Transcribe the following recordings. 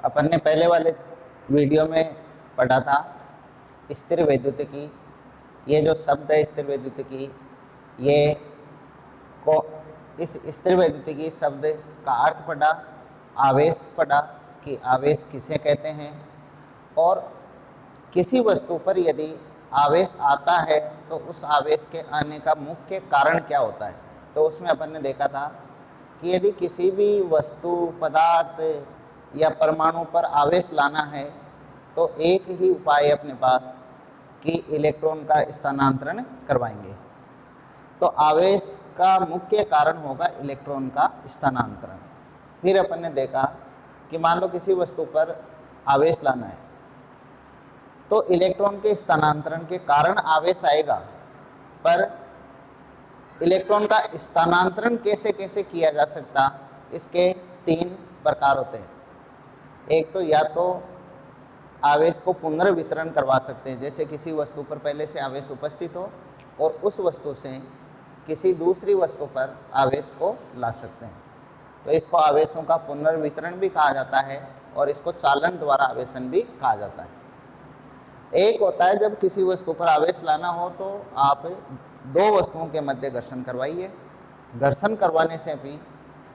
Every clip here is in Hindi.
अपन ने पहले वाले वीडियो में पढ़ा था स्थिर वैद्युतिकी। ये जो शब्द है स्थिर वैद्युतिकी, ये को इस स्थिर वैद्युतिकी शब्द का अर्थ पढ़ा, आवेश पढ़ा कि आवेश किसे कहते हैं, और किसी वस्तु पर यदि आवेश आता है तो उस आवेश के आने का मुख्य कारण क्या होता है। तो उसमें अपन ने देखा था कि यदि किसी भी वस्तु, पदार्थ या परमाणु पर आवेश लाना है तो एक ही उपाय है अपने पास कि इलेक्ट्रॉन का स्थानांतरण करवाएंगे। तो आवेश का मुख्य कारण होगा इलेक्ट्रॉन का स्थानांतरण। फिर अपन ने देखा कि मान लो किसी वस्तु पर आवेश लाना है तो इलेक्ट्रॉन के स्थानांतरण के कारण आवेश आएगा, पर इलेक्ट्रॉन का स्थानांतरण कैसे कैसे किया जा सकता, इसके 3 प्रकार होते हैं। एक तो या तो आवेश को पुनर्वितरण करवा सकते हैं, जैसे किसी वस्तु पर पहले से आवेश उपस्थित हो और उस वस्तु से किसी दूसरी वस्तु पर आवेश को ला सकते हैं। तो इसको आवेशों का पुनर्वितरण भी कहा जाता है और इसको चालन द्वारा आवेशन भी कहा जाता है। एक होता है जब किसी वस्तु पर आवेश लाना हो तो आप 2 वस्तुओं के मध्य घर्षण करवाइए। घर्षण करवाने से भी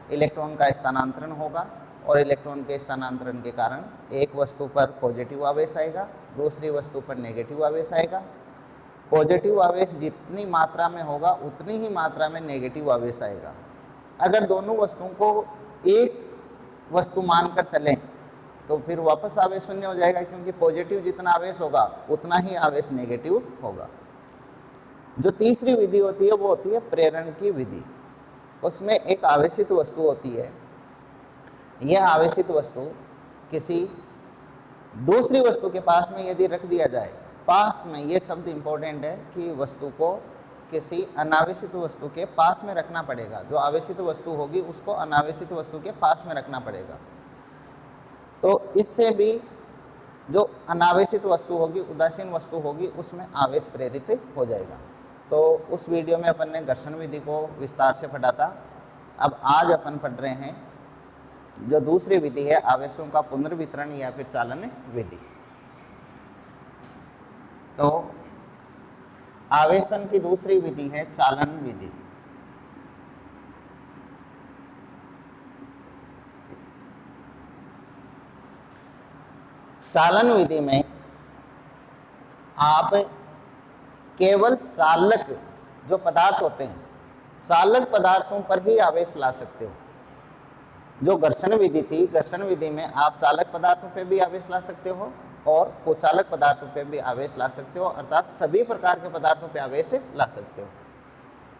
इलेक्ट्रॉन का स्थानांतरण होगा और इलेक्ट्रॉन के स्थानांतरण के कारण एक वस्तु पर पॉजिटिव आवेश आएगा, दूसरी वस्तु पर नेगेटिव आवेश आएगा। पॉजिटिव आवेश जितनी मात्रा में होगा उतनी ही मात्रा में नेगेटिव आवेश आएगा। अगर दोनों वस्तुओं को एक वस्तु मानकर चलें तो फिर वापस आवेश शून्य हो जाएगा, क्योंकि पॉजिटिव जितना आवेश होगा उतना ही आवेश नेगेटिव होगा। जो तीसरी विधि होती है वो होती है प्रेरण की विधि। उसमें एक आवेशित वस्तु होती है, यह आवेशित वस्तु किसी दूसरी वस्तु के पास में यदि रख दिया जाए, पास में, ये शब्द इम्पोर्टेंट है कि वस्तु को किसी अनावेशित वस्तु के पास में रखना पड़ेगा। जो आवेशित वस्तु होगी उसको अनावेशित वस्तु के पास में रखना पड़ेगा। तो इससे भी जो अनावेशित वस्तु होगी, उदासीन वस्तु होगी, उसमें आवेश प्रेरित हो जाएगा। तो उस वीडियो में अपन ने घर्षण विधि को विस्तार से पढ़ा था। अब आज अपन पढ़ रहे हैं जो दूसरी विधि है, आवेशों का पुनर्वितरण या फिर चालन विधि। तो आवेशन की दूसरी विधि है चालन विधि। चालन विधि में आप केवल चालक जो पदार्थ होते हैं, चालक पदार्थों पर ही आवेश ला सकते हो। जो घर्षण विधि थी, घर्षण विधि में आप चालक पदार्थों पे भी आवेश ला सकते हो और कुचालक पदार्थों पे भी आवेश ला सकते हो, अर्थात सभी प्रकार के पदार्थों पे आवेश ला सकते हो।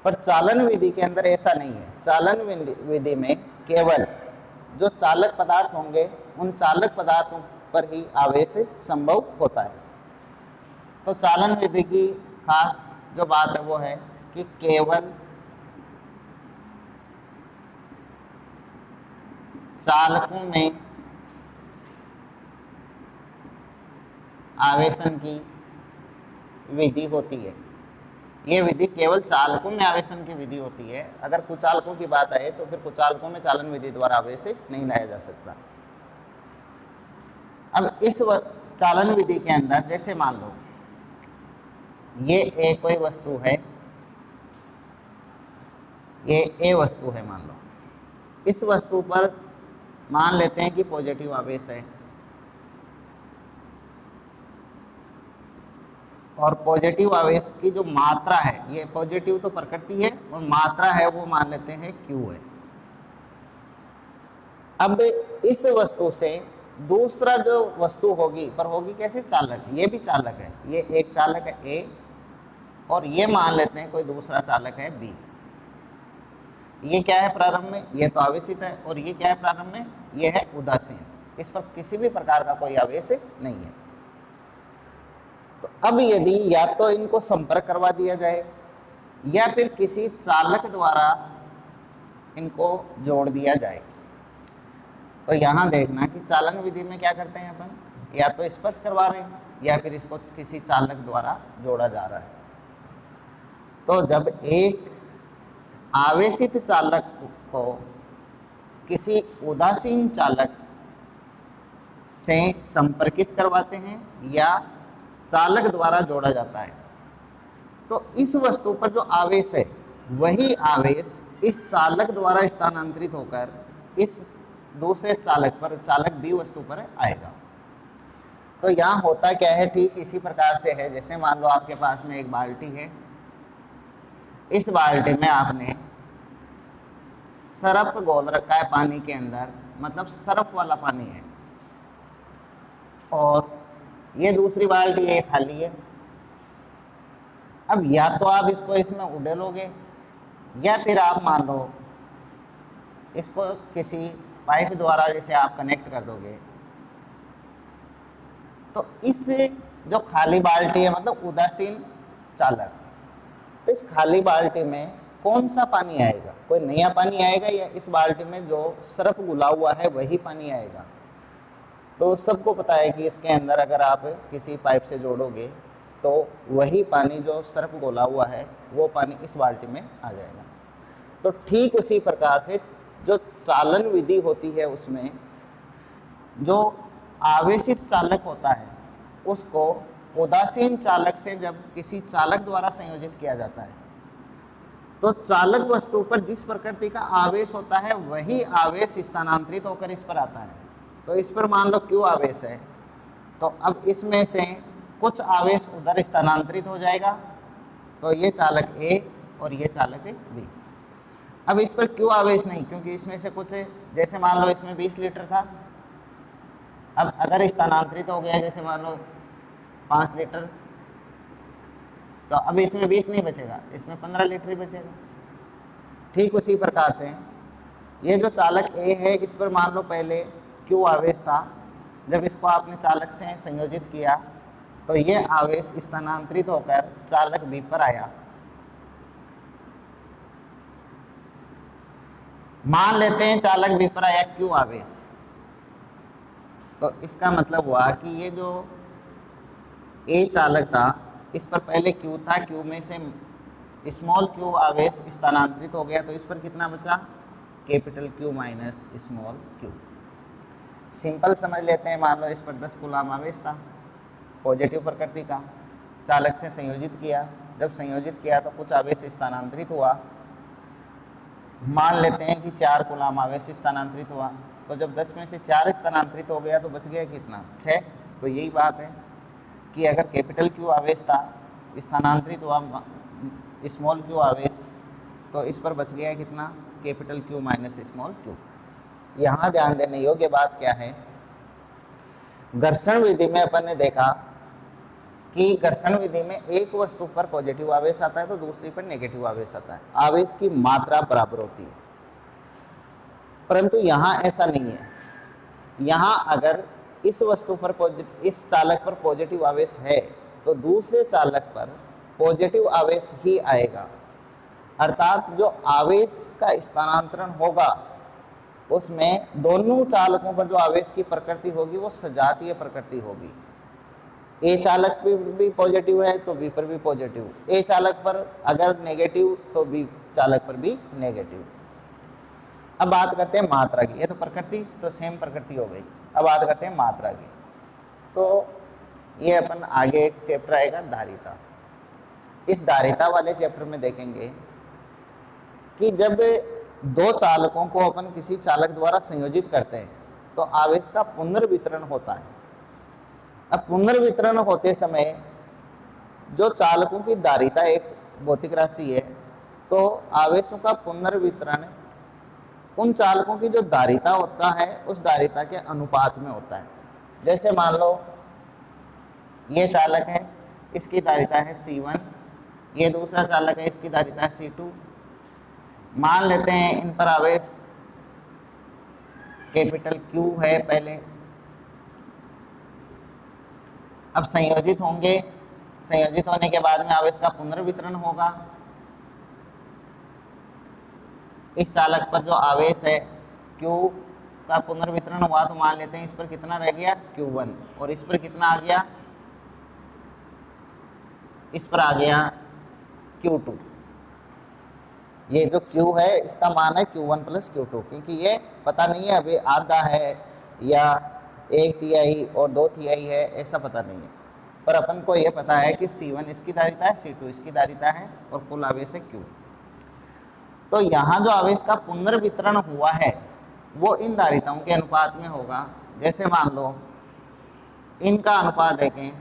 पर चालन विधि के अंदर ऐसा नहीं है। चालन विधि में केवल जो चालक पदार्थ होंगे उन चालक पदार्थों पर ही आवेश संभव होता है। तो चालन विधि की खास जो बात है वो है कि केवल चालकों में आवेशन की विधि होती है। ये विधि केवल चालकों में आवेशन की विधि होती है। अगर कुचालकों की बात आए तो फिर कुचालकों में चालन विधि द्वारा आवेश नहीं लाया जा सकता। अब इस चालन विधि के अंदर जैसे मान लो ये एक कोई वस्तु है, ये ए वस्तु है मान लो। इस वस्तु पर मान लेते हैं कि पॉजिटिव आवेश है और पॉजिटिव आवेश की जो मात्रा है, ये पॉजिटिव तो प्रकृति है और मात्रा है वो मान लेते हैं Q है। अब इस वस्तु से दूसरा जो वस्तु होगी, पर होगी कैसे, चालक। ये भी चालक है, ये एक चालक है A और ये मान लेते हैं कोई दूसरा चालक है B। ये क्या है प्रारंभ में, ये तो आवेशित है, और ये क्या है प्रारंभ में, ये है उदासीन। इस पर किसी भी प्रकार का कोई आवेश नहीं है। तो अब यदि या तो इनको संपर्क करवा दिया जाए या फिर किसी चालक द्वारा इनको जोड़ दिया जाए, तो यहाँ देखना कि चालन विधि में क्या करते हैं अपन, या तो स्पर्श करवा रहे हैं या फिर इसको किसी चालक द्वारा जोड़ा जा रहा है। तो जब एक आवेशित चालक को किसी उदासीन चालक से संपर्कित करवाते हैं या चालक द्वारा जोड़ा जाता है। तो इस वस्तु पर जो आवेश है वही आवेश इस चालक द्वारा स्थानांतरित होकर इस दूसरे चालक पर, चालक बी वस्तु पर आएगा। तो यहाँ होता क्या है, ठीक इसी प्रकार से है। जैसे मान लो आपके पास में एक बाल्टी है, इस बाल्टी में आपने सरफ घोल रखा है पानी के अंदर, मतलब सरफ वाला पानी है, और ये दूसरी बाल्टी ये खाली है। अब या तो आप इसको इसमें उड़ेलोगे या फिर आप मान लो इसको किसी पाइप द्वारा जैसे आप कनेक्ट कर दोगे, तो इस जो खाली बाल्टी है मतलब उदासीन चालक, तो इस खाली बाल्टी में कौन सा पानी आएगा? कोई नया पानी आएगा या इस बाल्टी में जो सरफ घुला हुआ है वही पानी आएगा? तो सबको पता है कि इसके अंदर अगर आप किसी पाइप से जोड़ोगे तो वही पानी जो सरफ घोला हुआ है वो पानी इस बाल्टी में आ जाएगा। तो ठीक उसी प्रकार से जो चालन विधि होती है उसमें जो आवेशित चालक होता है उसको उदासीन चालक से जब किसी चालक द्वारा संयोजित किया जाता है तो चालक वस्तु पर जिस प्रकृति का आवेश होता है वही आवेश स्थानांतरित होकर इस पर आता है। तो इस पर मान लो Q आवेश है, तो अब इसमें से कुछ आवेश उधर स्थानांतरित हो जाएगा, तो ये चालक A और ये चालक B। अब इस पर Q आवेश नहीं, क्योंकि इसमें से कुछ, जैसे मान लो इसमें 20 लीटर था, अब अगर स्थानांतरित हो गया जैसे मान लो 5 लीटर, तो अब इसमें 20 नहीं बचेगा, इसमें 15 लीटर ही बचेगा। ठीक उसी प्रकार से ये जो चालक A है इस पर मान लो पहले Q आवेश था, जब इसको आपने चालक से संयोजित किया तो ये आवेश स्थानांतरित होकर चालक B पर आया। मान लेते हैं चालक B पर आया Q आवेश, तो इसका मतलब हुआ कि ये जो A चालक था इस पर पहले Q था, Q में से स्मॉल q आवेश स्थानांतरित हो गया, तो इस पर कितना बचा? Capital Q minus small q। Simple समझ लेते हैं, मान लो इस पर 10 कूलाम आवेश था पॉजिटिव प्रकृति का, चालक से संयोजित किया, जब संयोजित किया तो कुछ आवेश स्थानांतरित हुआ। मान लेते हैं कि 4 कूलाम आवेश स्थानांतरित हुआ, तो जब 10 में से 4 स्थानांतरित हो गया तो बच गया कितना? 6। तो यही बात है कि अगर कैपिटल Q आवेश था, स्थानांतरित हुआ स्मॉल q आवेश, तो इस पर बच गया कितना? Capital Q minus small q। यहाँ ध्यान देने योग्य बात क्या है, घर्षण विधि में अपन ने देखा कि घर्षण विधि में एक वस्तु पर पॉजिटिव आवेश आता है तो दूसरी पर नेगेटिव आवेश आता है, आवेश की मात्रा बराबर होती है। परंतु यहाँ ऐसा नहीं है। यहाँ अगर इस वस्तु पर इस चालक पर पॉजिटिव आवेश है तो दूसरे चालक पर पॉजिटिव आवेश ही आएगा, अर्थात जो आवेश का स्थानांतरण होगा उसमें दोनों चालकों पर जो आवेश की प्रकृति होगी वो सजातीय प्रकृति होगी। ए चालक पर भी पॉजिटिव है तो बी पर भी पॉजिटिव, ए चालक पर अगर नेगेटिव तो बी चालक पर भी नेगेटिव। अब बात करते हैं मात्रा की, ये तो प्रकृति तो सेम प्रकृति हो गई। अब बात करते हैं मात्रा की, तो ये अपन आगे एक चैप्टर आएगा धारिता। इस धारिता वाले चैप्टर में देखेंगे कि जब दो चालकों को अपन किसी चालक द्वारा संयोजित करते हैं तो आवेश का पुनर्वितरण होता है। अब पुनर्वितरण होते समय जो चालकों की धारिता एक भौतिक राशि है, तो आवेशों का पुनर्वितरण उन चालकों की जो धारिता होता है उस धारिता के अनुपात में होता है। जैसे मान लो ये चालक है, इसकी धारिता है C1, ये दूसरा चालक है, इसकी धारिता है C2। मान लेते हैं इन पर आवेश कैपिटल Q है पहले, अब संयोजित होंगे, संयोजित होने के बाद में आवेश का पुनर्वितरण होगा। इस चालक पर जो आवेश है Q का पुनर्वितरण हुआ, तो मान लेते हैं इस पर कितना रह गया? Q1, और इस पर कितना आ गया? इस पर आ गया Q2। ये जो Q है इसका मान है Q1 प्लस Q2, क्योंकि ये पता नहीं है अभी आधा है या 1 तिहाई और 2 तिहाई है, ऐसा पता नहीं है। पर अपन को ये पता है कि C1 इसकी धारिता है, C2 इसकी धारिता है और कुल आवेश है Q। तो यहाँ जो आवेश का पुनर्वितरण हुआ है वो इन धारिताओं के अनुपात में होगा। जैसे मान लो इनका अनुपात देखें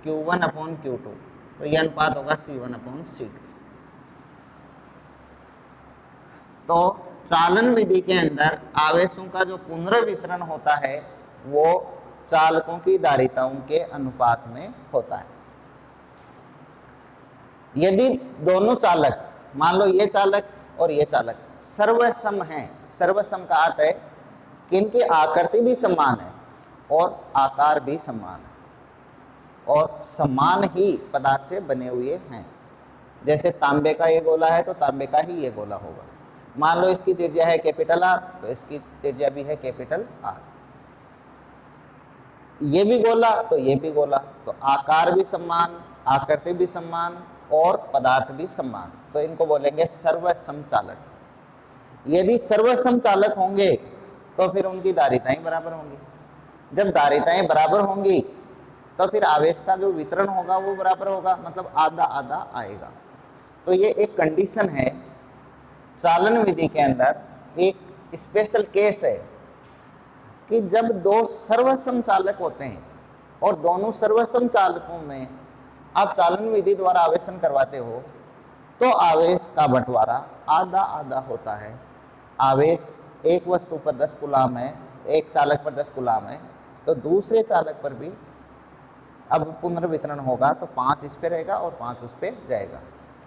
Q1/Q2, तो यह अनुपात होगा C1/C2। तो चालन विधि के अंदर आवेशों का जो पुनर्वितरण होता है वो चालकों की धारिताओं के अनुपात में होता है। यदि दोनों चालक, मान लो ये चालक और ये चालक सर्वसम हैं, सर्वसम का अर्थ है कि इनकी आकृति भी समान है और आकार भी समान है और समान ही पदार्थ से बने हुए हैं। जैसे तांबे का ये गोला है तो तांबे का ही ये गोला होगा। मान लो इसकी त्रिज्या है कैपिटल R, तो इसकी त्रिज्या भी है कैपिटल R। ये भी गोला तो ये भी गोला, तो आकार भी समान, आकृति भी समान और पदार्थ भी समान, तो इनको बोलेंगे सर्वसम चालक। यदि सर्वसम चालक होंगे तो फिर उनकी धारिताएं बराबर होंगी। जब धारिताएं बराबर होंगी तो फिर आवेश का जो वितरण होगा वो बराबर होगा, मतलब आधा आधा आएगा। तो ये एक कंडीशन है चालन विधि के अंदर, एक स्पेशल केस है कि जब दो सर्वसम चालक होते हैं और दोनों सर्वसम चालकों में आप चालन विधि द्वारा आवेशन करवाते हो तो आवेश का बंटवारा आधा आधा होता है। आवेश एक वस्तु पर 10 कूलाम है, एक चालक पर 10 कूलाम है, तो दूसरे चालक पर भी अब पुनर्वितरण होगा तो 5 इस पे रहेगा और 5 उस पे जाएगा,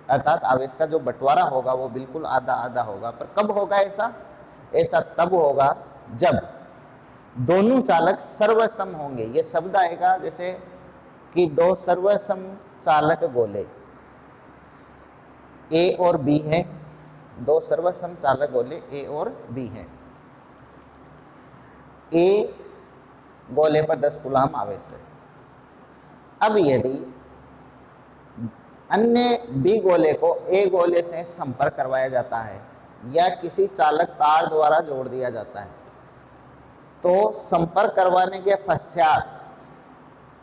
अर्थात आवेश का जो बंटवारा होगा वो बिल्कुल आधा आधा होगा। पर कब होगा ऐसा? ऐसा तब होगा जब दोनों चालक सर्वसम होंगे। ये शब्द आएगा जैसे कि दो सर्वसम चालक गोले A और B है, दो सर्वसम चालक गोले A और B है। A गोले पर 10 कूलाम आवेश है। अब यदि अन्य B गोले को A गोले से संपर्क करवाया जाता है या किसी चालक तार द्वारा जोड़ दिया जाता है तो संपर्क करवाने के पश्चात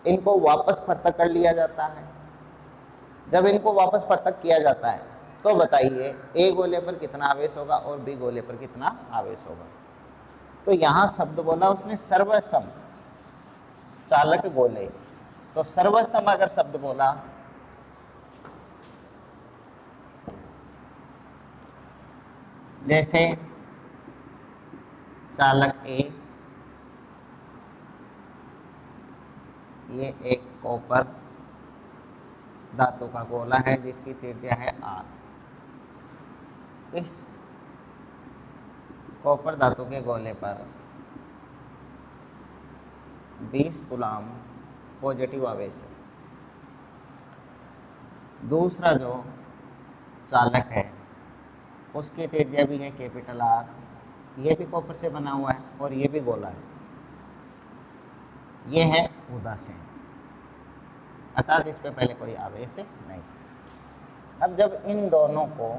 इनको वापस पृथक कर लिया जाता है। जब इनको वापस पृथक किया जाता है तो बताइए A गोले पर कितना आवेश होगा और B गोले पर कितना आवेश होगा। तो यहाँ शब्द बोला उसने सर्वसम चालक गोले, तो सर्वसम अगर शब्द बोला जैसे चालक A, ये एक कॉपर धातु का गोला है जिसकी त्रिज्या है R। इस कॉपर धातु के गोले पर 20 कूलाम पॉजिटिव आवेश है। दूसरा जो चालक है उसकी त्रिज्या भी है कैपिटल R, ये भी कॉपर से बना हुआ है और ये भी गोला है, ये है उदासीन, अर्थात इस पे पहले कोई आवेश नहीं। अब जब इन दोनों को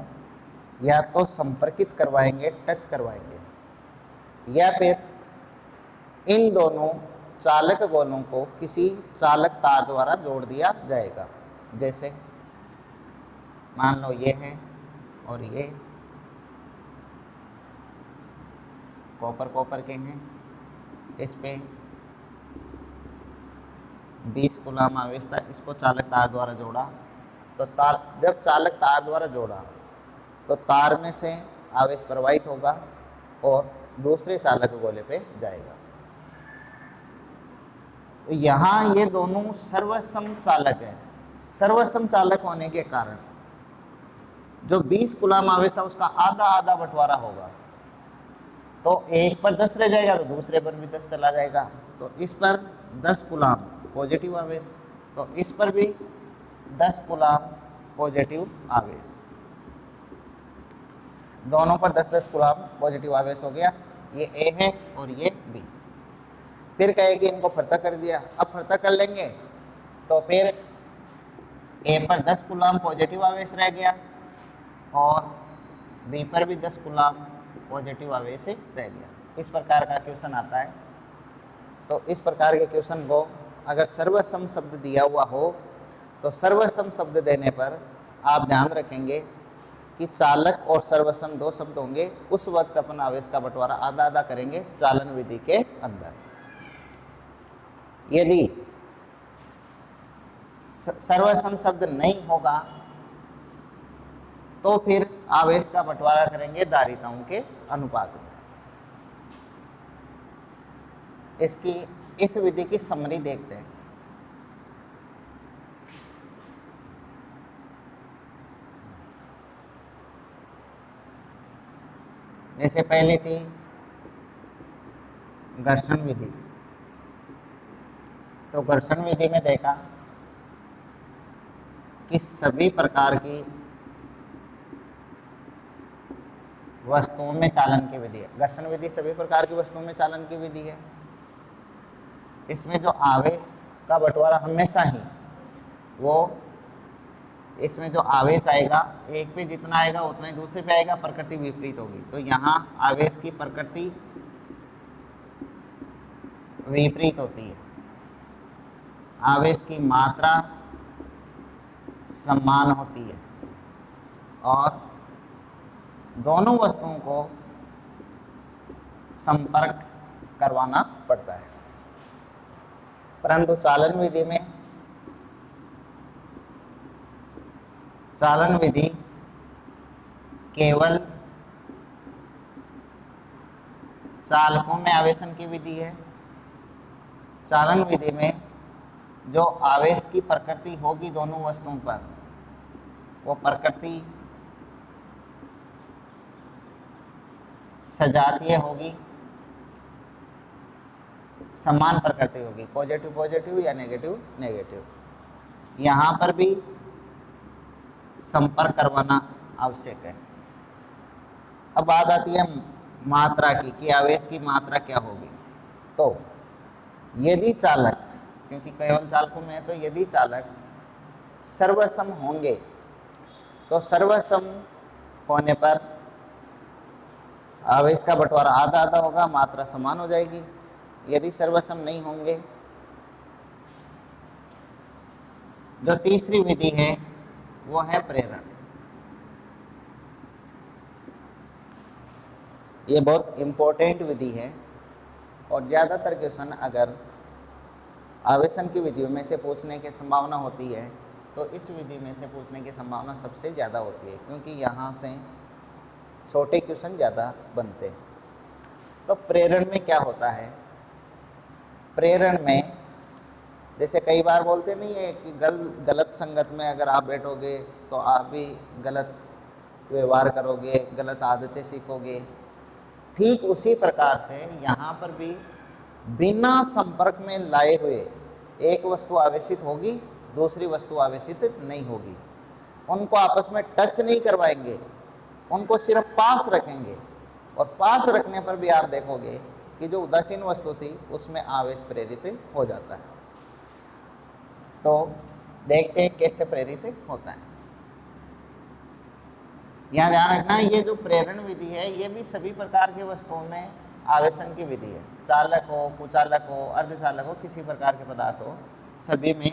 या तो संपर्कित करवाएंगे, टच करवाएंगे, या फिर इन दोनों चालक गोलों को किसी चालक तार द्वारा जोड़ दिया जाएगा। जैसे मान लो ये है और ये कॉपर कॉपर के हैं, इस पे 20 कूलाम आवेश था, इसको चालक तार द्वारा जोड़ा तो तार, जब चालक तार द्वारा जोड़ा तो तार में से आवेश प्रवाहित होगा और दूसरे चालक गोले पे जाएगा। तो यहाँ ये दोनों सर्वसम चालक है। सर्वसम चालक होने के कारण जो 20 कूलाम आवेश था उसका आधा आधा बंटवारा होगा, तो एक पर 10 रह जाएगा तो दूसरे पर भी 10 चला जाएगा। तो इस पर 10 कूलाम पॉजिटिव आवेश, तो इस पर भी 10 कूलाम पॉजिटिव आवेश, दोनों पर 10-10 कूलाम पॉजिटिव आवेश हो गया। ये A है और ये B। फिर कहे कि इनको पृथक कर दिया, अब पृथक कर लेंगे तो फिर A पर 10 कूलाम पॉजिटिव आवेश रह गया और B पर भी 10 कूलाम पॉजिटिव आवेश रह गया। इस प्रकार का क्वेश्चन आता है। तो इस प्रकार के क्वेश्चन को अगर सर्वसम शब्द दिया हुआ हो तो सर्वसम शब्द देने पर आप ध्यान रखेंगे कि चालक और सर्वसम दो शब्द होंगे, उस वक्त अपन आवेश का बंटवारा आधा आधा करेंगे चालन विधि के अंदर। यदि सर्वसम शब्द नहीं होगा तो फिर आवेश का बंटवारा करेंगे धारिताओं के अनुपात में। इसकी इस विधि की समरी देखते हैं। जैसे पहले थी घर्षण विधि, तो घर्षण विधि में देखा कि सभी प्रकार की वस्तुओं में चालन की विधि है। घर्षण विधि सभी प्रकार की वस्तुओं में चालन की विधि है। इसमें जो आवेश का बंटवारा हमेशा ही वो, इसमें जो आवेश आएगा एक पे जितना आएगा उतना ही दूसरे पे आएगा, प्रकृति विपरीत होगी। तो यहाँ आवेश की प्रकृति विपरीत होती है, आवेश की मात्रा समान होती है और दोनों वस्तुओं को संपर्क करवाना पड़ता है। परंतु चालन विधि में, चालन विधि केवल चालकों में आवेशन की विधि है। चालन विधि में जो आवेश की प्रकृति होगी दोनों वस्तुओं पर, वो प्रकृति सजातीय होगी, समान प्रकृति होगी, पॉजिटिव पॉजिटिव या नेगेटिव नेगेटिव। यहाँ पर भी संपर्क करवाना आवश्यक है। अब बात आती है मात्रा की कि आवेश की मात्रा क्या होगी। तो यदि चालक, क्योंकि केवल चालकों में है, तो यदि चालक सर्वसम होंगे तो सर्वसम होने पर आवेश का बंटवारा आधा आधा होगा, मात्रा समान हो जाएगी। यदि सर्वसम नहीं होंगे, जो तीसरी विधि है वो है प्रेरण। ये बहुत इंपॉर्टेंट विधि है और ज़्यादातर क्वेश्चन अगर आवेशन की विधियों में से पूछने की संभावना होती है तो इस विधि में से पूछने की संभावना सबसे ज़्यादा होती है, क्योंकि यहाँ से छोटे क्वेश्चन ज़्यादा बनते हैं। तो प्रेरण में क्या होता है? प्रेरण में जैसे कई बार बोलते नहीं है कि गलत संगत में अगर आप बैठोगे तो आप भी गलत व्यवहार करोगे, गलत आदतें सीखोगे। ठीक उसी प्रकार से यहाँ पर भी बिना संपर्क में लाए हुए एक वस्तु आवेशित होगी, दूसरी वस्तु आवेशित नहीं होगी। उनको आपस में टच नहीं करवाएंगे, उनको सिर्फ पास रखेंगे और पास रखने पर भी आप देखोगे कि जो उदासीन वस्तु थी उसमें आवेश प्रेरित हो जाता है। तो देखते हैं कैसे प्रेरित होता है। यहाँ ध्यान रखना, ये जो प्रेरण विधि है ये भी सभी प्रकार के वस्तुओं में आवेशन की विधि है। चालक हो, कुचालक हो, अर्धचालक हो, किसी प्रकार के पदार्थ हो, सभी में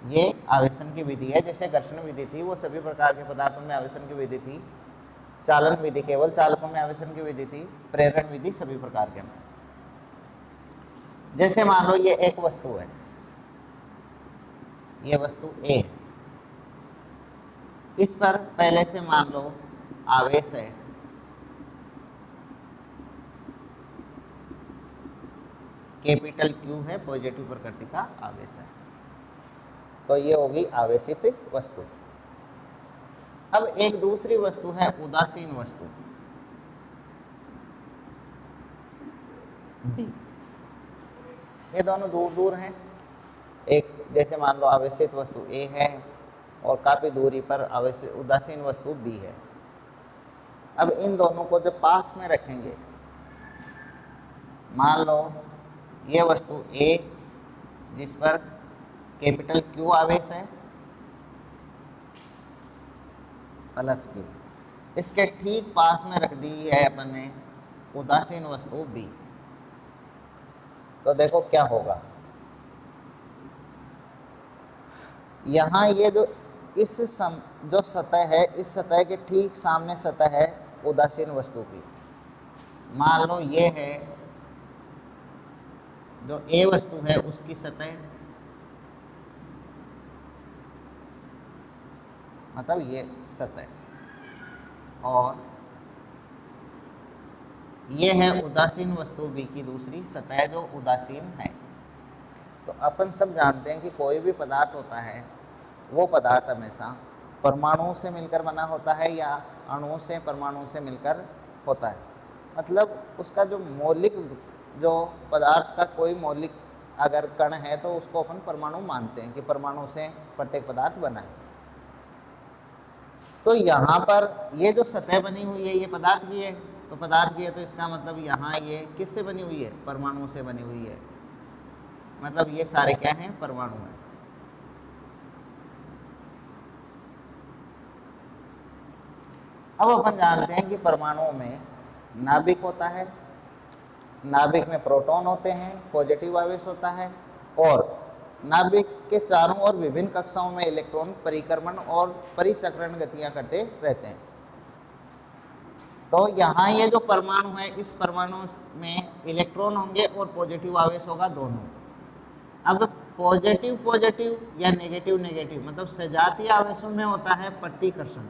ये आवेशन की विधि है। जैसे घर्षण विधि थी वो सभी प्रकार के पदार्थों में आवेशन की विधि थी, चालन विधि केवल चालकों में आवेशन की विधि थी, प्रेरण विधि सभी प्रकार के में। जैसे मान लो ये एक वस्तु है, ये वस्तु ए है, इस पर पहले से मान लो आवेश है कैपिटल Q है, पॉजिटिव प्रकृति का आवेश है, तो ये होगी आवेशित वस्तु। अब एक दूसरी वस्तु है उदासीन वस्तु B, ये दोनों दूर दूर हैं। एक जैसे मान लो आवेशित वस्तु A है और काफ़ी दूरी पर आवेशित उदासीन वस्तु B है। अब इन दोनों को जब पास में रखेंगे, मान लो ये वस्तु A जिस पर कैपिटल Q आवेश है प्लस Q, इसके ठीक पास में रख दी है अपन ने उदासीन वस्तु B। तो देखो क्या होगा, यहाँ ये जो जो सतह है, इस सतह के ठीक सामने सतह है उदासीन वस्तु की। मान लो ये है जो ए वस्तु है उसकी सतह, मतलब ये सतह, और ये है उदासीन वस्तु बी की दूसरी सतह जो उदासीन है। तो अपन सब जानते हैं कि कोई भी पदार्थ होता है वो पदार्थ हमेशा परमाणुओं से मिलकर बना होता है या अणुओं से, परमाणुओं से मिलकर होता है। मतलब उसका जो मौलिक, जो पदार्थ का कोई मौलिक अगर कण है तो उसको अपन परमाणु मानते हैं कि परमाणु से प्रत्येक पदार्थ बना है। तो यहाँ पर ये जो सतह बनी हुई है ये पदार्थ की है, तो पदार्थ की है तो इसका मतलब यहाँ ये किससे बनी हुई है, परमाणुओं से बनी हुई है। मतलब ये सारे क्या हैं, परमाणु हैं। अब अपन जानते हैं कि परमाणुओं में नाभिक होता है, नाभिक में प्रोटॉन होते हैं, पॉजिटिव आवेश होता है, और नाभिक के चारों ओर विभिन्न कक्षाओं में इलेक्ट्रॉन परिक्रमण और परिचक्रण गतियां करते रहते हैं। तो यहाँ ये जो परमाणु है, इस परमाणु में इलेक्ट्रॉन होंगे और पॉजिटिव आवेश होगा दोनों। अब पॉजिटिव पॉजिटिव या नेगेटिव नेगेटिव, मतलब सजातीय आवेशों में होता है प्रतिकर्षण,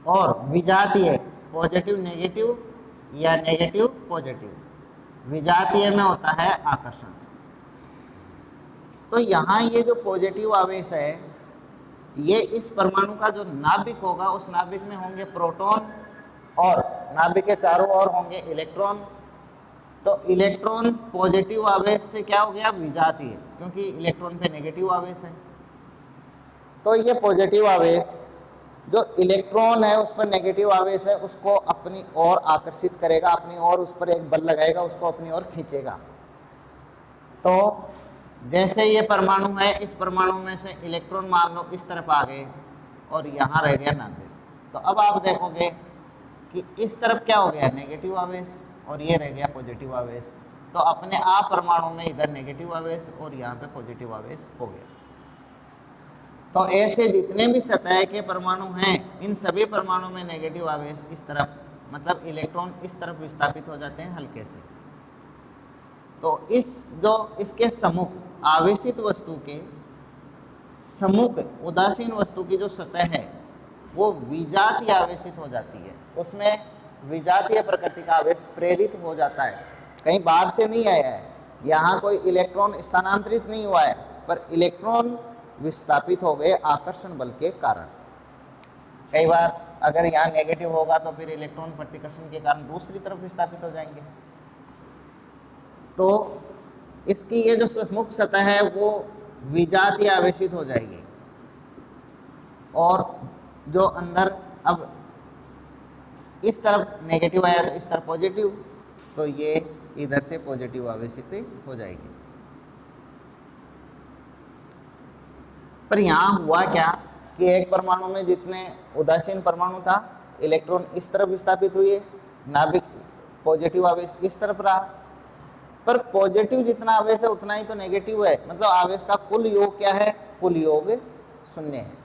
और विजातीय पॉजिटिव नेगेटिव या नेगेटिव पॉजिटिव, विजातीय में होता है आकर्षण। तो यहाँ ये जो पॉजिटिव आवेश है ये इस परमाणु का जो नाभिक होगा उस नाभिक में होंगे प्रोटॉन और नाभिक के चारों ओर होंगे इलेक्ट्रॉन। तो इलेक्ट्रॉन पॉजिटिव आवेश से क्या हो गया, विजातीय, क्योंकि इलेक्ट्रॉन पे नेगेटिव आवेश है। तो ये पॉजिटिव आवेश जो इलेक्ट्रॉन है उस पर नेगेटिव आवेश है उसको अपनी ओर आकर्षित करेगा, अपनी ओर उस पर एक बल लगाएगा, उसको अपनी ओर खींचेगा। तो जैसे ये परमाणु है, इस परमाणु में से इलेक्ट्रॉन मान लो इस तरफ आ गए और यहाँ रह गया नाभिक, तो अब आप देखोगे कि इस तरफ क्या हो गया, नेगेटिव आवेश, और ये रह गया पॉजिटिव आवेश। तो अपने आप परमाणु में इधर नेगेटिव आवेश और यहाँ पे पॉजिटिव आवेश हो गया। तो ऐसे जितने भी सतह के परमाणु हैं इन सभी परमाणु में नेगेटिव आवेश इस तरफ, मतलब इलेक्ट्रॉन इस तरफ विस्थापित हो जाते हैं हल्के से। तो इस जो इसके सम्मुख आवेशित वस्तु के सम्मुख उदासीन वस्तु की जो सतह है वो विजातीय आवेशित हो जाती है, उसमें विजातीय प्रकृति का आवेश प्रेरित हो जाता है, कहीं बाहर से नहीं आया है, यहाँ कोई इलेक्ट्रॉन स्थानांतरित नहीं हुआ है, पर इलेक्ट्रॉन विस्थापित हो गए आकर्षण बल के कारण। कई बार अगर यहाँ नेगेटिव होगा तो फिर इलेक्ट्रॉन प्रतिकर्षण के कारण दूसरी तरफ विस्थापित हो जाएंगे। तो इसकी ये जो सम्मुख सतह है वो विजातीय आवेशित हो जाएगी, और जो अंदर अब इस तरफ नेगेटिव आया तो इस तरफ पॉजिटिव, तो ये इधर से पॉजिटिव आवेशित हो जाएगी। पर यहाँ हुआ क्या कि एक परमाणु में जितने उदासीन परमाणु था इलेक्ट्रॉन इस तरफ विस्थापित हुए, नाभिक पॉजिटिव आवेश इस तरफ रहा, पर पॉजिटिव जितना आवेश है उतना ही तो नेगेटिव है, मतलब आवेश का कुल योग क्या है, कुल योग 0 है।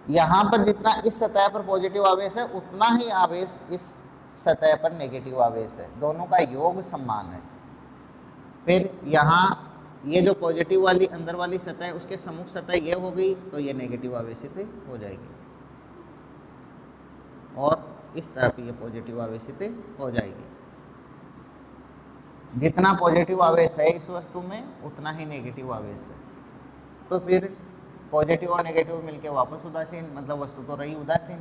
यहाँ पर जितना इस सतह पर पॉजिटिव आवेश है उतना ही आवेश इस सतह पर नेगेटिव आवेश है, दोनों का योग समान है। फिर यहाँ ये जो पॉजिटिव वाली अंदर वाली सतह है उसके सम्मुख सतह ये हो गई तो ये नेगेटिव आवेशित हो जाएगी, और इस तरफ ये पॉजिटिव आवेशित हो जाएगी। जितना पॉजिटिव आवेश है इस वस्तु में उतना ही नेगेटिव आवेश है। तो फिर पॉजिटिव और नेगेटिव मिलके वापस उदासीन, मतलब वस्तु तो रही उदासीन।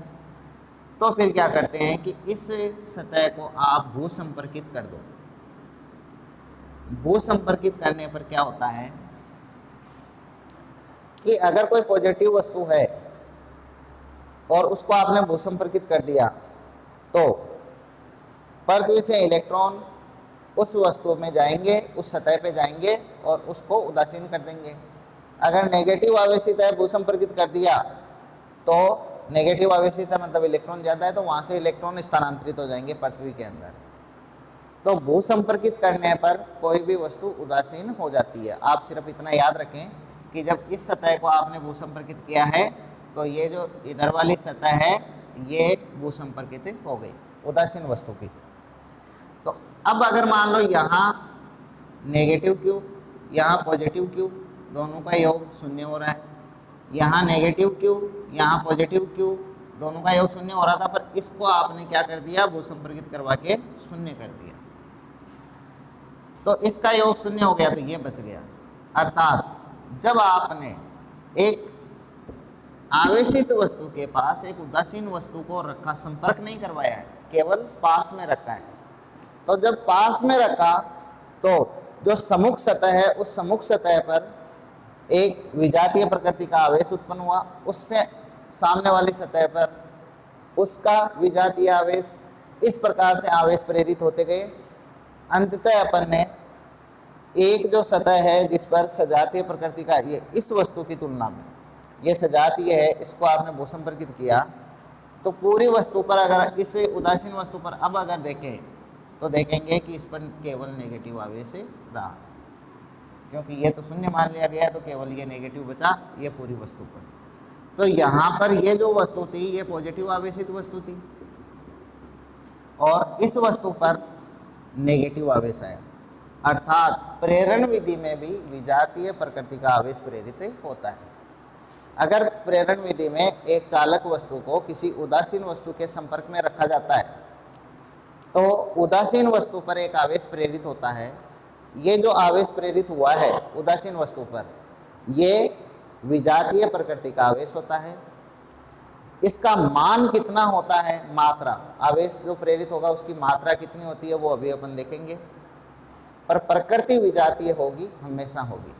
तो फिर क्या करते हैं कि इस सतह को आप भू संपर्कित कर दो। भू संपर्कित करने पर क्या होता है कि अगर कोई पॉजिटिव वस्तु है और उसको आपने भू संपर्कित कर दिया तो पृथ्वी से इलेक्ट्रॉन उस वस्तु में जाएंगे, उस सतह पे जाएंगे और उसको उदासीन कर देंगे। अगर नेगेटिव आवेशित है, भू संपर्कित कर दिया तो नेगेटिव आवेशित है मतलब इलेक्ट्रॉन ज़्यादा है, तो वहाँ से इलेक्ट्रॉन स्थानांतरित हो जाएंगे पृथ्वी के अंदर। तो भू संपर्कित करने पर कोई भी वस्तु उदासीन हो जाती है। आप सिर्फ इतना याद रखें कि जब इस सतह को आपने भू संपर्कित किया है तो ये जो इधर वाली सतह है ये भू संपर्कित हो गई उदासीन वस्तु की। तो अब अगर मान लो यहाँ नेगेटिव क्यू, यहाँ पॉजिटिव क्यू, दोनों का योग शून्य हो रहा है, यहाँ नेगेटिव क्यू, यहाँ पॉजिटिव क्यू, दोनों का योग शून्य हो रहा था, पर इसको आपने क्या कर दिया, भू संपर्कित करवा के शून्य कर दिया, तो इसका योग शून्य हो गया, तो ये बच गया। अर्थात जब आपने एक आवेशित वस्तु के पास एक उदासीन वस्तु को रखा, संपर्क नहीं करवाया है, केवल पास में रखा है, तो जब पास में रखा तो जो सम्मुख सतह है उस सम्मुख सतह पर एक विजातीय प्रकृति का आवेश उत्पन्न हुआ, उससे सामने वाली सतह पर उसका विजातीय आवेश, इस प्रकार से आवेश प्रेरित होते गए। अंततः अपन ने एक जो सतह है जिस पर सजातीय प्रकृति का, ये इस वस्तु की तुलना में ये सजातीय है, इसको आपने भू संपर्कित किया, तो पूरी वस्तु पर अगर इस उदासीन वस्तु पर अब अगर देखें तो देखेंगे कि इस पर केवल नेगेटिव आवेश रहा, क्योंकि ये तो शून्य मान लिया गया, तो केवल ये नेगेटिव बचा ये पूरी वस्तु पर। तो यहाँ पर ये जो वस्तु थी ये पॉजिटिव आवेशित वस्तु थी और इस वस्तु पर नेगेटिव आवेश आया। अर्थात प्रेरण विधि में भी विजातीय प्रकृति का आवेश प्रेरित होता है। अगर प्रेरण विधि में एक चालक वस्तु को किसी उदासीन वस्तु के संपर्क में रखा जाता है तो उदासीन वस्तु पर एक आवेश प्रेरित होता है। ये जो आवेश प्रेरित हुआ है उदासीन वस्तु पर, ये विजातीय प्रकृति का आवेश होता है। इसका मान कितना होता है, मात्रा, आवेश जो प्रेरित होगा उसकी मात्रा कितनी होती है वो अभी अपन देखेंगे, पर प्रकृति विजातीय होगी, हमेशा होगी।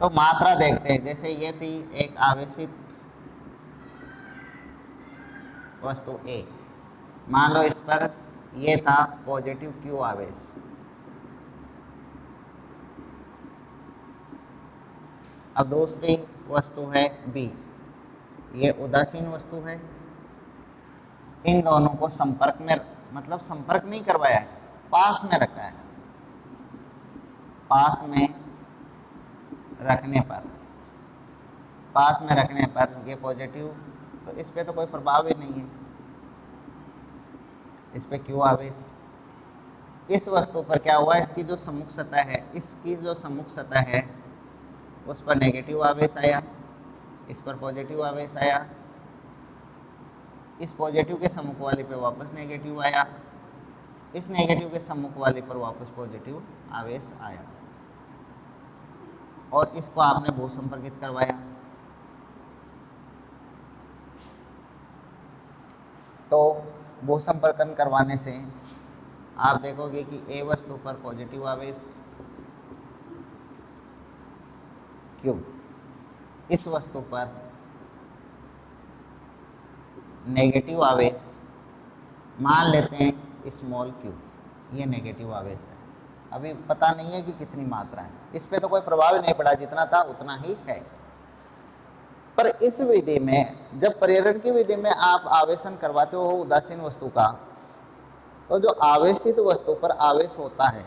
तो मात्रा देखते हैं। जैसे ये थी एक आवेशित वस्तु A, मान लो इस पर ये था पॉजिटिव Q आवेश, अब दूसरी वस्तु है B, ये उदासीन वस्तु है। इन दोनों को संपर्क में, मतलब संपर्क नहीं करवाया है, पास में रखा है। पास में रखने पर ये पॉजिटिव, तो इस पे तो कोई प्रभाव ही नहीं है, इस पे क्यों आवेश। इस वस्तु पर क्या हुआ, इसकी जो सम्मुख सतह है उस पर नेगेटिव आवेश आया, इस पर पॉजिटिव आवेश आया, इस पॉजिटिव के सम्मुख वाले पे वापस नेगेटिव आया, इस नेगेटिव के सम्मुख वाले पर वापस पॉजिटिव आवेश आया, और इसको आपने भू संपर्कित करवाया। तो भू संपर्कन करवाने से आप देखोगे कि ए वस्तु पर पॉजिटिव आवेश क्यू, इस वस्तु पर नेगेटिव आवेश, मान लेते हैं स्मॉल क्यू, ये नेगेटिव आवेश है। अभी पता नहीं है कि कितनी मात्रा है, इस पे तो कोई प्रभाव नहीं पड़ा, जितना था उतना ही है। पर इस विधि में, जब प्रेरण की विधि में आप आवेशन करवाते हो उदासीन वस्तु का, तो जो आवेशित वस्तु पर आवेश होता है,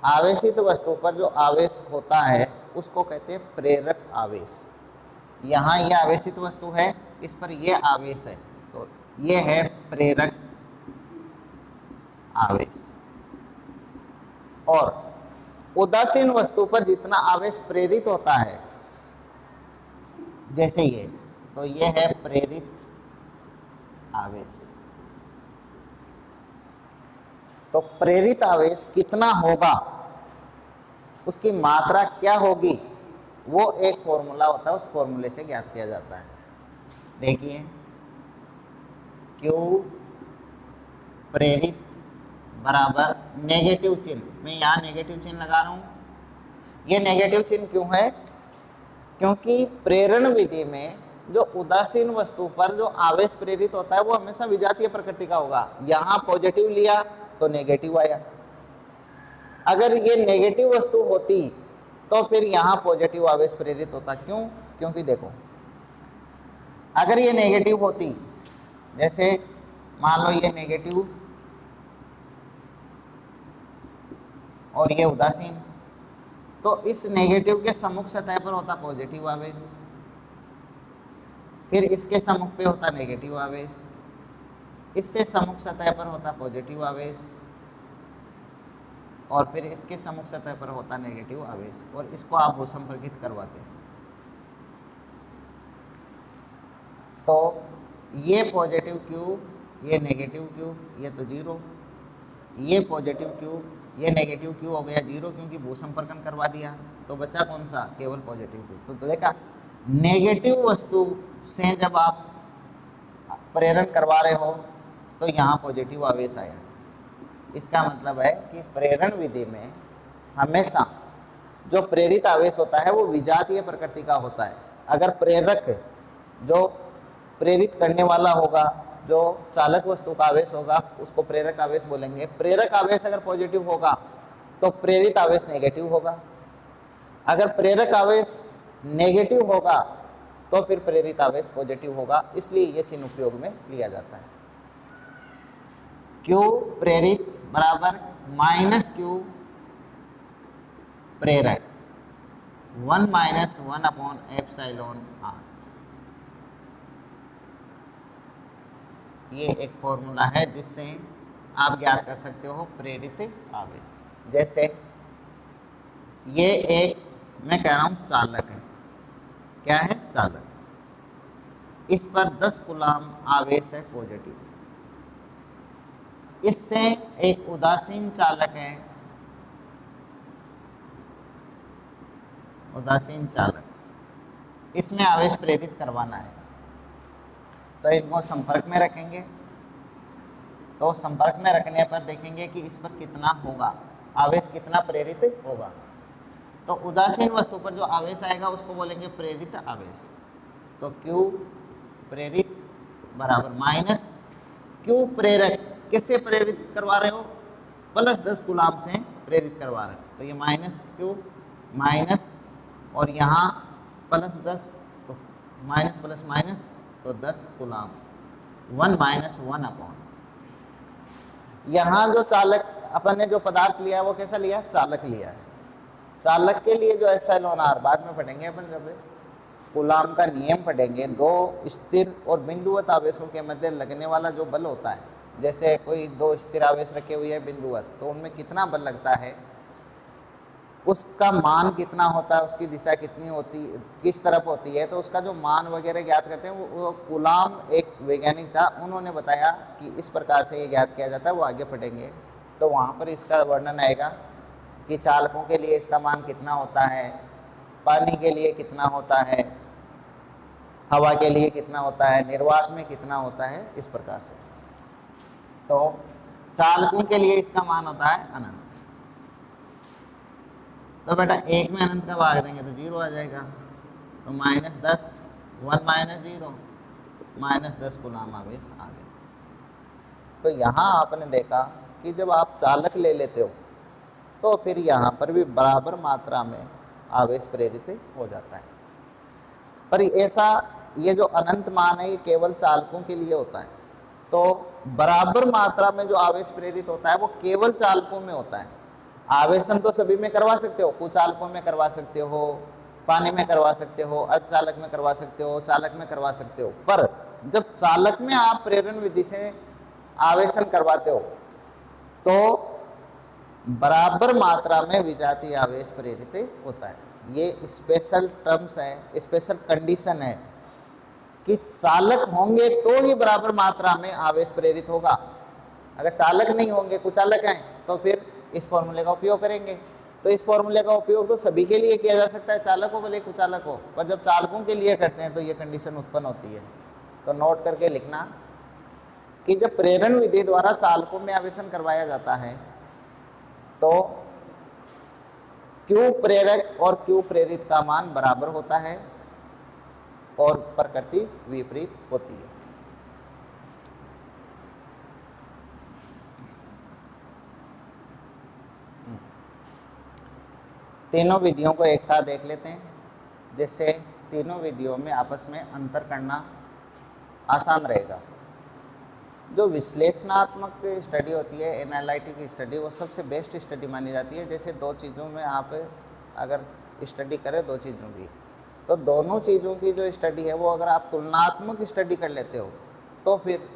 आवेशित वस्तु पर जो आवेश होता है उसको कहते हैं प्रेरक आवेश। यहाँ ये आवेशित वस्तु है, इस पर ये आवेश है, तो ये है प्रेरक आवेश। और उदासीन वस्तु पर जितना आवेश प्रेरित होता है, जैसे ये, तो ये है प्रेरित आवेश। तो प्रेरित आवेश कितना होगा, उसकी मात्रा क्या होगी, वो एक फॉर्मूला होता है, उस फॉर्मूले से ज्ञात किया जाता है। देखिए, Q प्रेरित बराबर नेगेटिव चिन्ह, मैं यहाँ नेगेटिव चिन्ह लगा रहा हूँ। ये नेगेटिव चिन्ह क्यों है, क्योंकि प्रेरण विधि में जो उदासीन वस्तु पर जो आवेश प्रेरित होता है वो हमेशा विजातीय प्रकृति का होगा। यहाँ पॉजिटिव लिया तो नेगेटिव आया, अगर ये नेगेटिव वस्तु होती तो फिर यहाँ पॉजिटिव आवेश प्रेरित होता। क्यों, क्योंकि देखो, अगर ये नेगेटिव होती जैसे मान लो ये नेगेटिव और ये उदासीन, तो इस नेगेटिव के सम्मुख सतह पर होता पॉजिटिव आवेश, फिर इसके सम्मुख पे होता नेगेटिव आवेश, इससे सम्मुख सतह पर होता पॉजिटिव आवेश, और फिर इसके सम्मुख सतह पर होता नेगेटिव आवेश, और इसको आप भूसंपर्कित करवाते। तो ये पॉजिटिव क्यू, ये नेगेटिव क्यू, ये तो जीरो, ये पॉजिटिव क्यू, ये नेगेटिव क्यू हो गया जीरो क्योंकि भूसंपर्कन करवा दिया, तो बचा कौन सा, केवल पॉजिटिव क्यू। तो देखा नेगेटिव वस्तु से जब आप प्रेरण करवा रहे हो तो यहाँ पॉजिटिव आवेश आया। इसका मतलब है कि प्रेरण विधि में हमेशा जो प्रेरित आवेश होता है वो विजातीय प्रकृति का होता है। अगर प्रेरक जो प्रेरित करने वाला होगा, जो चालक वस्तु का आवेश होगा, उसको प्रेरक आवेश बोलेंगे। प्रेरक आवेश अगर पॉजिटिव होगा तो प्रेरित आवेश नेगेटिव होगा। अगर प्रेरक आवेश नेगेटिव होगा तो फिर प्रेरित आवेश पॉजिटिव होगा। इसलिए ये चिन्ह उपयोग में लिया जाता है। Q प्रेरित बराबर माइनस Q प्रेरक, 1 माइनस 1 अपॉन एप्सिलॉन आर। ये एक फॉर्मूला है जिससे आप ज्ञात कर सकते हो प्रेरित आवेश। जैसे ये एक, मैं कह रहा हूं चालक है, क्या है, चालक, इस पर 10 कूलाम आवेश है पॉजिटिव। इससे एक उदासीन चालक है, उदासीन चालक, इसमें आवेश प्रेरित करवाना है, तो इनको संपर्क में रखेंगे। तो संपर्क में रखने पर देखेंगे कि इस पर कितना होगा, आवेश कितना प्रेरित होगा। तो उदासीन वस्तु पर जो आवेश आएगा उसको बोलेंगे प्रेरित आवेश। तो Q प्रेरित बराबर माइनस Q प्रेरक, किससे प्रेरित करवा रहे हो, प्लस 10 कूलाम से प्रेरित करवा रहे हो, तो ये माइनस Q माइनस, और यहाँ प्लस 10, तो माइनस प्लस माइनस, तो 10 कूलाम, 1 माइनस 1 अपॉन, यहाँ जो चालक अपन ने जो पदार्थ लिया है वो कैसा लिया, चालक लिया है। चालक के लिए जो एप्सिलॉन आर बाद में पढ़ेंगे अपन, जब कूलाम का नियम पढ़ेंगे, दो स्थिर और बिंदुवत आवेशों के मध्य लगने वाला जो बल होता है, जैसे कोई दो स्थिर आवेश रखे हुए हैं बिंदुवत, तो उनमें कितना बल लगता है, उसका मान कितना होता है, उसकी दिशा कितनी होती, किस तरफ होती है, तो उसका जो मान वगैरह ज्ञात करते हैं वो कूलाम एक वैज्ञानिक था, उन्होंने बताया कि इस प्रकार से ये ज्ञात किया जाता है। वो आगे पढ़ेंगे तो वहाँ पर इसका वर्णन आएगा कि चालकों के लिए इसका मान कितना होता है, पानी के लिए कितना होता है, हवा के लिए कितना होता है, निर्वात में कितना होता है, इस प्रकार से। तो चालकों के लिए इसका मान होता है अनंत। तो बेटा एक में अनंत का भाग देंगे तो 0 आ जाएगा, तो माइनस 10, 1 माइनस 0, माइनस 10 कूलाम आवेश आ गया। तो यहाँ आपने देखा कि जब आप चालक ले लेते हो तो फिर यहाँ पर भी बराबर मात्रा में आवेश प्रेरित हो जाता है। पर ऐसा ये जो अनंत मान है ये केवल चालकों के लिए होता है। तो बराबर मात्रा में जो आवेश प्रेरित होता है वो केवल चालकों में होता है। आवेशन तो सभी में करवा सकते हो, कुचालकों में करवा सकते हो, पानी में करवा सकते हो, अर्धचालक में करवा सकते हो, चालक में करवा सकते हो। पर जब चालक में आप प्रेरण विधि से आवेशन करवाते हो तो बराबर मात्रा में विजातीय आवेश प्रेरित होता है। ये स्पेशल टर्म्स है, स्पेशल कंडीशन है कि चालक होंगे तो ही बराबर मात्रा में आवेश प्रेरित होगा। अगर चालक नहीं होंगे, कुचालक हैं, तो फिर इस फॉर्मूले का उपयोग करेंगे। तो इस फॉर्मूले का उपयोग तो सभी के लिए किया जा सकता है, चालक हो भले कुचालक हो, पर जब चालकों के लिए करते हैं तो ये कंडीशन उत्पन्न होती है। तो नोट करके लिखना कि जब प्रेरण विधि द्वारा चालकों में आवेशन करवाया जाता है तो Q प्रेरक और Q प्रेरित का मान बराबर होता है और प्रकृति विपरीत होती है। तीनों विधियों को एक साथ देख लेते हैं, जिससे तीनों विधियों में आपस में अंतर करना आसान रहेगा। जो विश्लेषणात्मक स्टडी होती है, एनालिटिक स्टडी, वो सबसे बेस्ट स्टडी मानी जाती है। जैसे दो चीज़ों में आप अगर स्टडी करें, दो चीज़ों की, तो दोनों चीज़ों की जो स्टडी है वो अगर आप तुलनात्मक स्टडी कर लेते हो तो फिर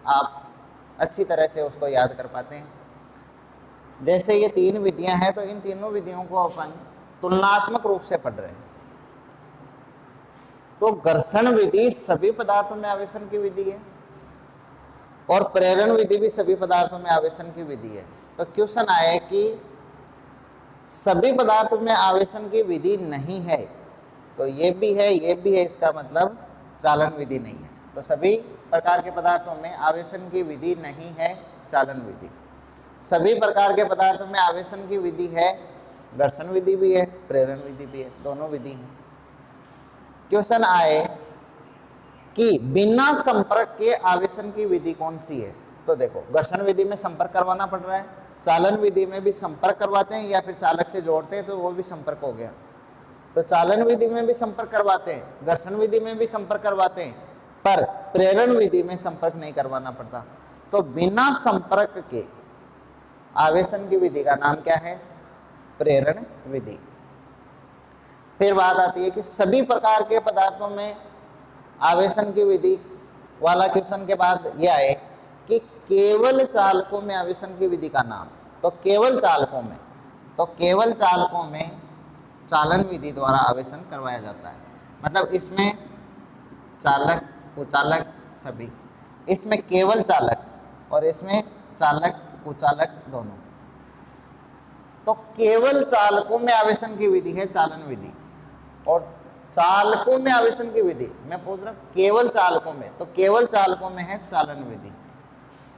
आप अच्छी तरह से उसको याद कर पाते हैं। जैसे ये तीन विधियां हैं, तो इन तीनों विधियों को अपन तुलनात्मक रूप से पढ़ रहे हैं। तो घर्षण विधि सभी पदार्थों में आवेशन की विधि है और प्रेरण विधि भी सभी पदार्थों में आवेशन की विधि है। तो क्वेश्चन आया कि सभी पदार्थों में आवेशन की विधि नहीं है, तो ये भी है, ये भी है, इसका मतलब चालन विधि नहीं है। तो सभी प्रकार के पदार्थों में आवेशन की विधि नहीं है, चालन विधि। सभी प्रकार के पदार्थों में आवेशन की विधि है, घर्षण विधि भी है, प्रेरण विधि भी है, दोनों विधि हैं। क्वेश्चन आए कि बिना संपर्क के आवेशन की विधि कौन सी है? तो देखो, घर्षण विधि में संपर्क करवाना पड़ रहा है, चालन विधि में भी संपर्क करवाते हैं या फिर चालक से जोड़ते हैं, तो वो भी संपर्क हो गया। तो चालन विधि में भी संपर्क करवाते हैं, घर्षण विधि में भी संपर्क करवाते हैं, पर प्रेरण विधि में संपर्क नहीं करवाना पड़ता। तो बिना संपर्क के आवेशन की विधि का नाम क्या है? प्रेरण विधि। फिर बात आती है कि सभी प्रकार के पदार्थों में आवेशन की विधि वाला क्वेश्चन के बाद यह आए कि केवल चालकों में आवेशन की विधि का नाम। तो केवल चालकों में, तो केवल चालकों में चालन विधि द्वारा आवेशन करवाया जाता है। मतलब इसमें चालक, कुचालक सभी, इसमें केवल चालक और इसमें चालक, कुचालक दोनों। तो केवल चालकों में आवेशन की विधि है चालन विधि, और चालकों में आवेशन की विधि, मैं पूछ रहा हूं केवल चालकों में, तो केवल चालकों में है चालन विधि।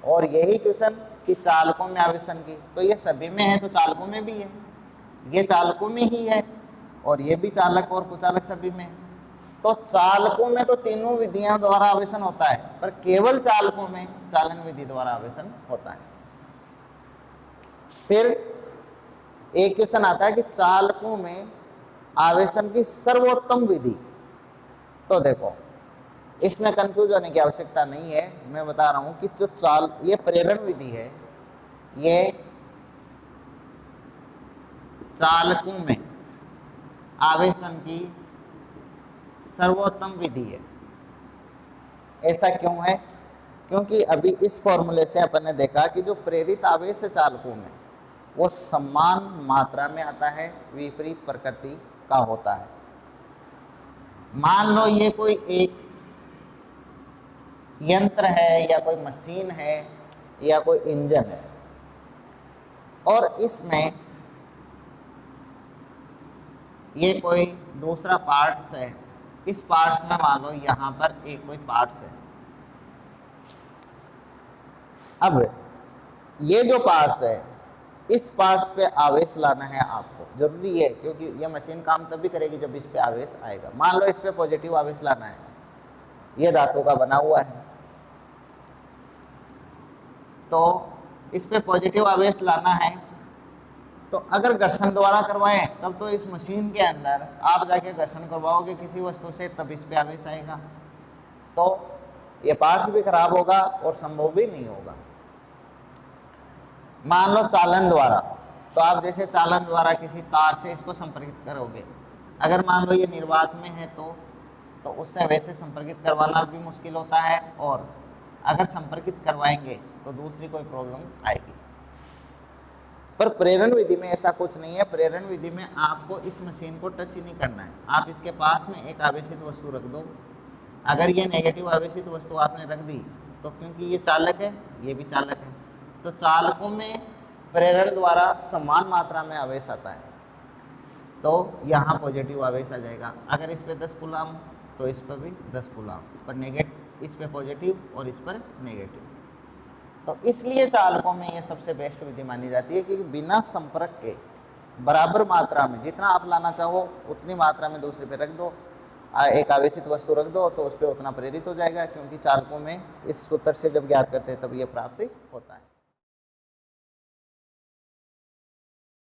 और यही क्वेश्चन कि चालकों में आवेशन की, तो ये सभी में है, तो चालकों में भी है, ये चालकों में ही है, और ये भी चालक और कुचालक सभी में। तो चालकों में तो तीनों विधियां द्वारा आवेशन होता है, पर केवल चालकों में चालन विधि द्वारा आवेशन होता है। फिर एक क्वेश्चन आता है कि चालकों में आवेशन की सर्वोत्तम विधि। तो देखो, इसमें कंफ्यूज होने की आवश्यकता नहीं है, मैं बता रहा हूं कि जो ये प्रेरण विधि है, ये चालकों में आवेशन की सर्वोत्तम विधि है। ऐसा क्यों है? क्योंकि अभी इस फॉर्मूले से अपन ने देखा कि जो प्रेरित आवेश है चालकों में, वो समान मात्रा में आता है, विपरीत प्रकृति का होता है। मान लो ये कोई एक यंत्र है या कोई मशीन है या कोई इंजन है, और इसमें ये कोई दूसरा पार्ट्स है, इस पार्ट्स में मान लो यहाँ पर एक कोई पार्ट्स है। अब ये जो पार्ट्स है, इस पार्ट्स पे आवेश लाना है आपको, जरूरी है, क्योंकि ये मशीन काम तभी करेगी जब इस पे आवेश आएगा। मान लो इस पे पॉजिटिव आवेश लाना है, ये धातु का बना हुआ है, तो इस पे पॉजिटिव आवेश लाना है, तो अगर घर्षण द्वारा करवाएं तब तो इस मशीन के अंदर आप जाके घर्षण करवाओगे किसी वस्तु से, तब इस पे आवेश आएगा, तो ये पार्ट्स भी खराब होगा और संभव भी नहीं होगा। मान लो चालन द्वारा, तो आप जैसे चालन द्वारा किसी तार से इसको संपर्कित करोगे, अगर मान लो ये निर्वात में है तो उससे वैसे संपर्कित करवाना भी मुश्किल होता है, और अगर संपर्कित करवाएंगे तो दूसरी कोई प्रॉब्लम आएगी। पर प्रेरण विधि में ऐसा कुछ नहीं है। प्रेरण विधि में आपको इस मशीन को टच ही नहीं करना है, आप इसके पास में एक आवेशित वस्तु रख दो। अगर ये नेगेटिव आवेशित वस्तु आपने रख दी, तो क्योंकि ये चालक है, ये भी चालक है, तो चालकों में प्रेरण द्वारा समान मात्रा में आवेश आता है, तो यहाँ पॉजिटिव आवेश आ जाएगा। अगर इस पे 10 कूलाम तो इस पर भी 10 कूलाम, पर नेगेटिव, इस पे पॉजिटिव और इस पर नेगेटिव। तो इसलिए चालकों में ये सबसे बेस्ट विधि मानी जाती है कि बिना संपर्क के बराबर मात्रा में, जितना आप लाना चाहो उतनी मात्रा में दूसरे पे रख दो, एक आवेशित वस्तु रख दो, तो उस पर उतना प्रेरित हो जाएगा, क्योंकि चालकों में इस सूत्र से जब ज्ञात करते हैं तब ये प्राप्त होता है।